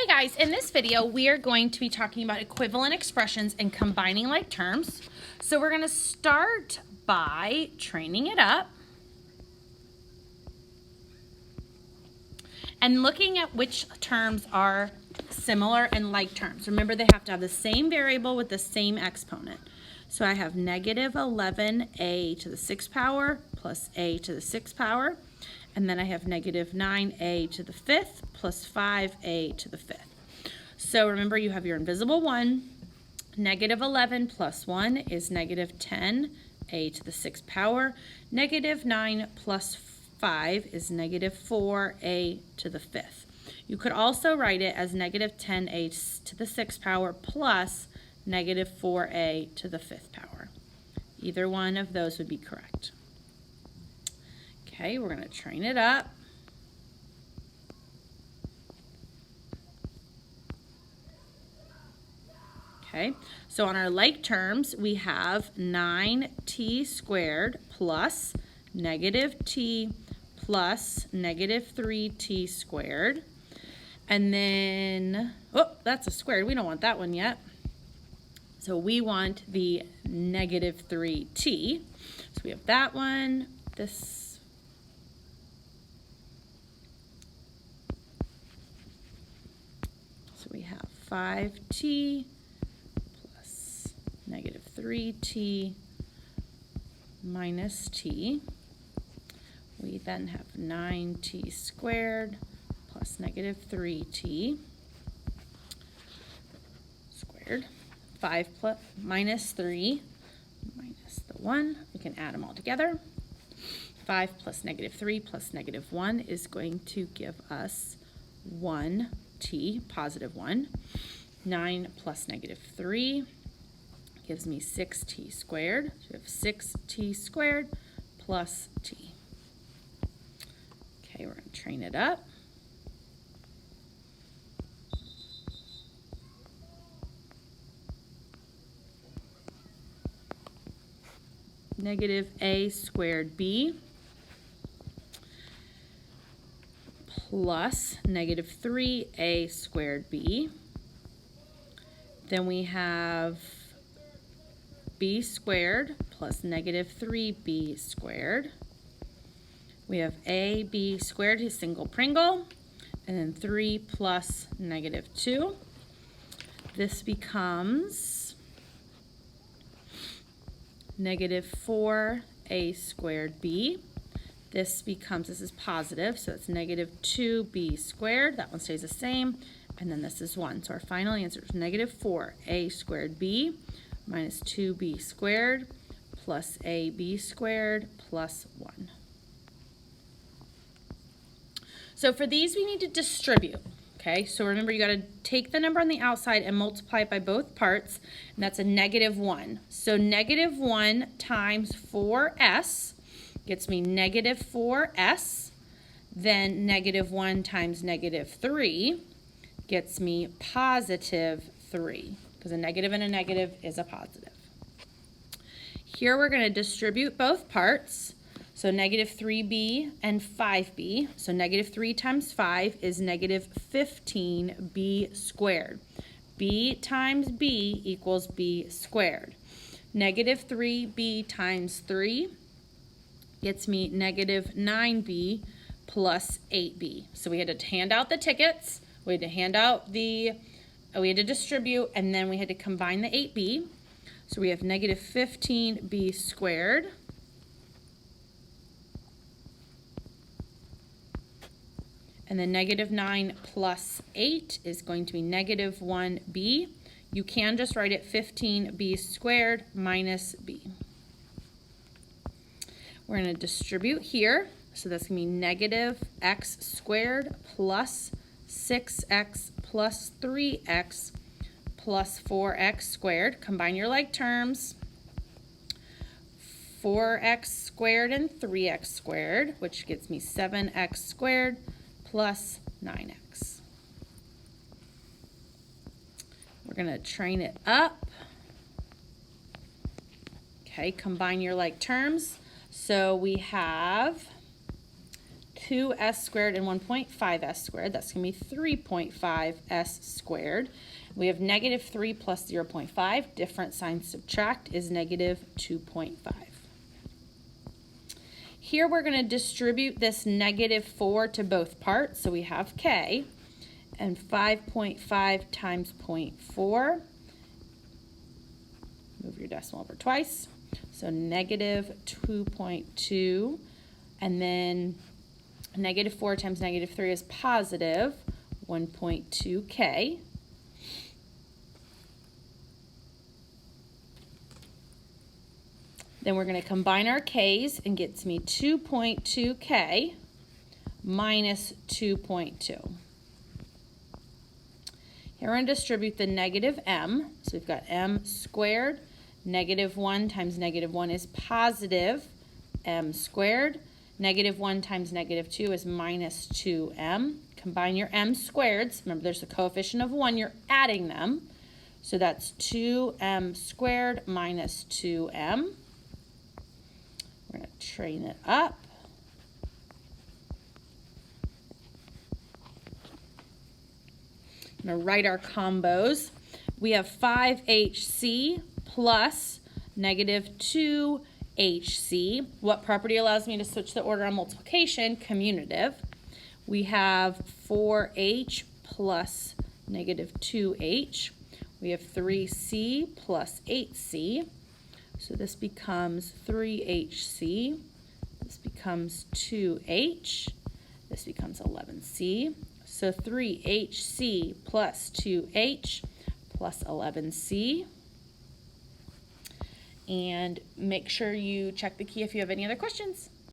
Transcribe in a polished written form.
Hey guys, in this video we are going to be talking about equivalent expressions and combining like terms. So we're going to start by training it up and looking at which terms are similar and like terms. Remember, they have to have the same variable with the same exponent. So I have negative 11a to the 6th power plus a to the 6th power. And then I have negative 9a to the 5th plus 5a to the 5th. So remember, you have your invisible 1. Negative 11 plus 1 is negative 10a to the 6th power. Negative 9 plus 5 is negative 4a to the 5th. You could also write it as negative 10a to the 6th power plus negative 4a to the 5th power. Either one of those would be correct. Okay, we're going to train it up. Okay, so on our like terms, we have 9t squared plus negative t plus negative 3t squared. And then, oh, that's a squared. We don't want that one yet. So we want the negative 3t. So we have that one, this. So we have 5t plus negative 3t minus t. We then have 9t squared plus negative 3t squared. 5 plus minus 3 minus the 1. We can add them all together. 5 plus negative 3 plus negative 1 is going to give us 1t, positive 1. 9 plus negative 3 gives me 6t squared. So we have 6t squared plus t. Okay, we're going to train it up. Negative a squared b plus negative 3a squared b. Then we have b squared plus negative 3b squared. We have ab squared, his single Pringle, and then 3 plus negative 2. This becomes negative 4a squared b. This is positive, so it's negative 2b squared. That one stays the same. And then this is 1. So our final answer is negative 4a squared b minus 2b squared plus ab squared plus 1. So for these, we need to distribute. Okay, so remember, you got to take the number on the outside and multiply it by both parts, and that's a negative 1. So negative 1 times 4s gets me negative 4s. Then negative 1 times negative 3 gets me positive 3, because a negative and a negative is a positive. Here we're going to distribute both parts. So negative 3b and 5b. So negative 3 times 5 is negative 15b squared. b times b equals b squared. Negative 3b times 3 gets me negative 9b plus 8b. So we had to hand out the tickets. We had to hand out we had to distribute, and then we had to combine the 8b. So we have negative 15b squared and then negative 9 plus 8 is going to be negative 1b. You can just write it 15b squared minus b. We're going to distribute here. So that's going to be negative x squared plus 6x plus 3x plus 4x squared. Combine your like terms. 4x squared and 3x squared, which gets me 7x squared plus 9x. We're going to train it up. Okay, combine your like terms. So we have 2s squared and 1.5s squared. That's going to be 3.5s squared. We have negative 3 plus 0.5. Different sign subtract is negative 2.5. Here we're going to distribute this negative 4 to both parts. So we have k, and 5.5 times 0.4. Move your decimal over twice. So negative 2.2. And then negative 4 times negative 3 is positive 1.2k. Then we're going to combine our k's and gets me 2.2k minus 2.2. Here we're going to distribute the negative m. So we've got m squared. Negative 1 times negative 1 is positive m squared. Negative 1 times negative 2 is minus 2m. Combine your m squareds. Remember, there's a coefficient of 1. You're adding them. So that's 2m squared minus 2m. We're going to train it up. I'm going to write our combos. We have 5hc plus negative 2hc. What property allows me to switch the order on multiplication? Commutative. We have 4h plus negative 2h. We have 3c plus 8c. So this becomes 3hc. This becomes 2h. This becomes 11c. So 3hc plus 2h plus 11c. And make sure you check the key if you have any other questions.